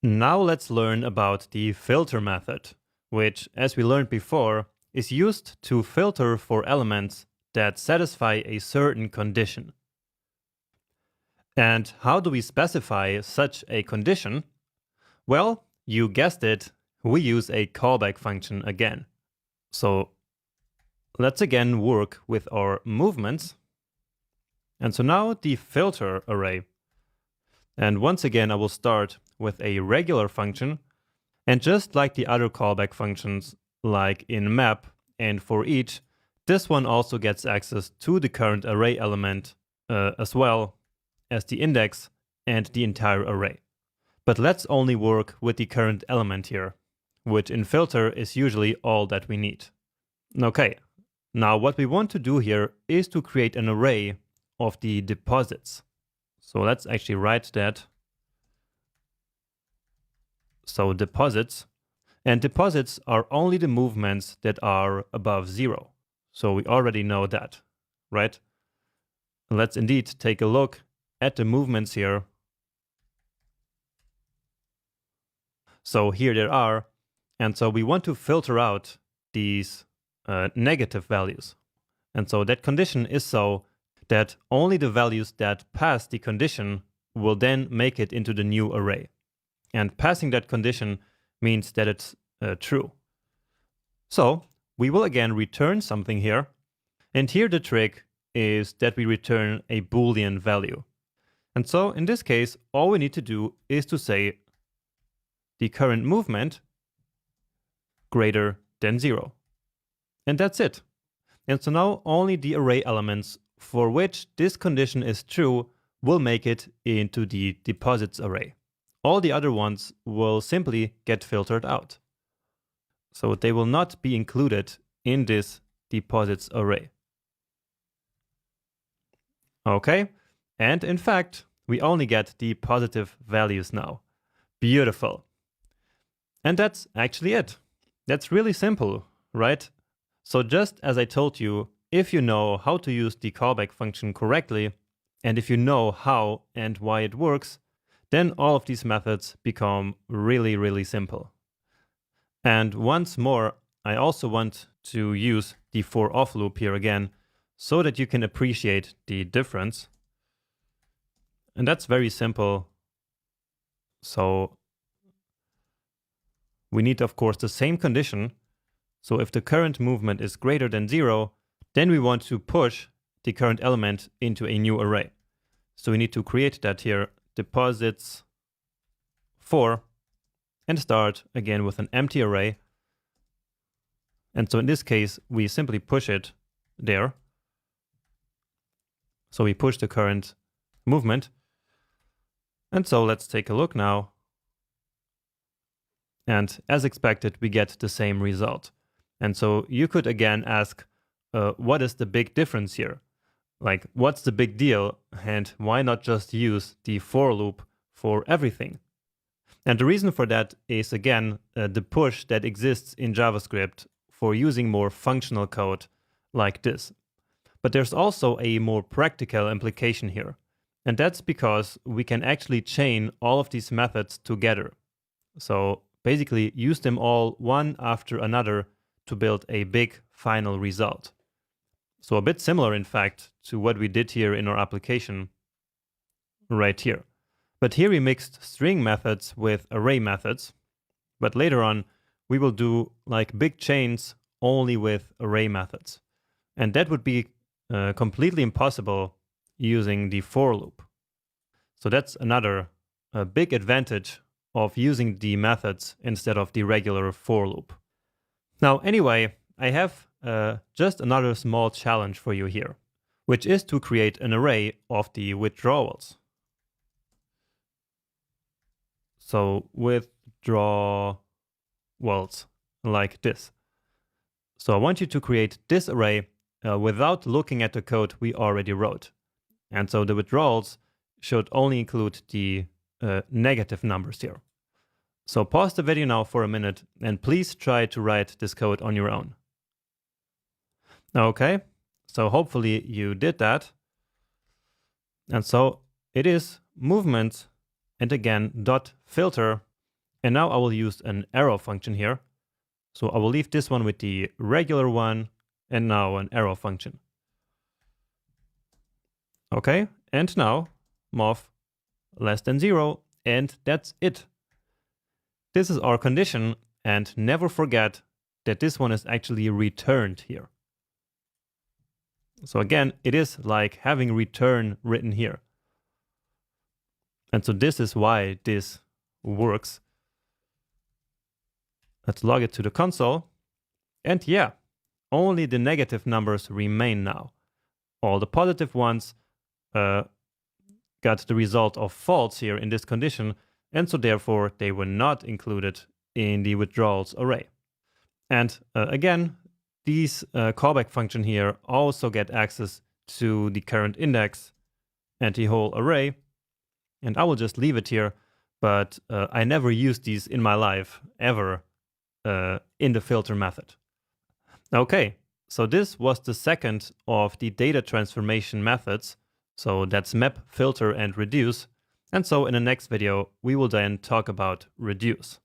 Now let's learn about the filter method, which, as we learned before, is used to filter for elements that satisfy a certain condition. And how do we specify such a condition? Well, you guessed it, we use a callback function again. So let's again work with our movements. And so now the filter array. And once again, I will start with a regular function. And just like the other callback functions, like in map and for each, this one also gets access to the current array element as well as the index and the entire array. But let's only work with the current element here, which in filter is usually all that we need. Okay, now what we want to do here is to create an array of the deposits. So let's actually write that. So deposits, and deposits are only the movements that are above 0. So we already know that, right? Let's indeed take a look at the movements here. So here there are, and so we want to filter out these negative values. And so that condition is so that only the values that pass the condition will then make it into the new array. And passing that condition means that it's true. So we will again return something here. And here the trick is that we return a Boolean value. And so in this case, all we need to do is to say the current movement greater than 0. And that's it. And so now only the array elements for which this condition is true will make it into the deposits array. All the other ones will simply get filtered out. So they will not be included in this deposits array. Okay, and in fact, we only get the positive values now. Beautiful. And that's actually it. That's really simple, right? So just as I told you, if you know how to use the callback function correctly, and if you know how and why it works, then all of these methods become really, really simple. And once more, I also want to use the for off loop here again, so that you can appreciate the difference. And that's very simple. So we need, of course, the same condition. So if the current movement is greater than 0, then we want to push the current element into a new array. So we need to create that here, deposits for, and start again with an empty array. And so in this case, we simply push it there. So we push the current movement. And so let's take a look now. And as expected, we get the same result. And so you could again ask, what is the big difference here? Like, what's the big deal? And why not just use the for loop for everything? And the reason for that is, again, the push that exists in JavaScript for using more functional code like this. But there's also a more practical implication here. And that's because we can actually chain all of these methods together. So basically use them all one after another to build a big final result. So a bit similar, in fact, to what we did here in our application right here. But here we mixed string methods with array methods. But later on, we will do like big chains only with array methods. And that would be completely impossible using the for loop. So that's another big advantage of using the methods instead of the regular for loop. Now, anyway, I have just another small challenge for you here, which is to create an array of the withdrawals. So withdrawals like this. So I want you to create this array without looking at the code we already wrote. And so the withdrawals should only include the negative numbers here. So pause the video now for a minute and please try to write this code on your own. Okay, so hopefully you did that. And so it is movement and again dot filter And now I will use an arrow function here. So I will leave this one with the regular one, and now an arrow function. Okay, and now mov less than 0, and that's it. This is our condition, and never forget that this one is actually returned here. So again, it is like having return written here. And so this is why this works. Let's log it to the console. And yeah, only the negative numbers remain now. All the positive ones got the result of false here in this condition, and so therefore they were not included in the withdrawals array. And again, these callback function here also get access to the current index and the whole array. And I will just leave it here, but I never used these in my life ever in the filter method. Okay, so this was the second of the data transformation methods. So that's map, filter, and reduce. And so in the next video, we will then talk about reduce.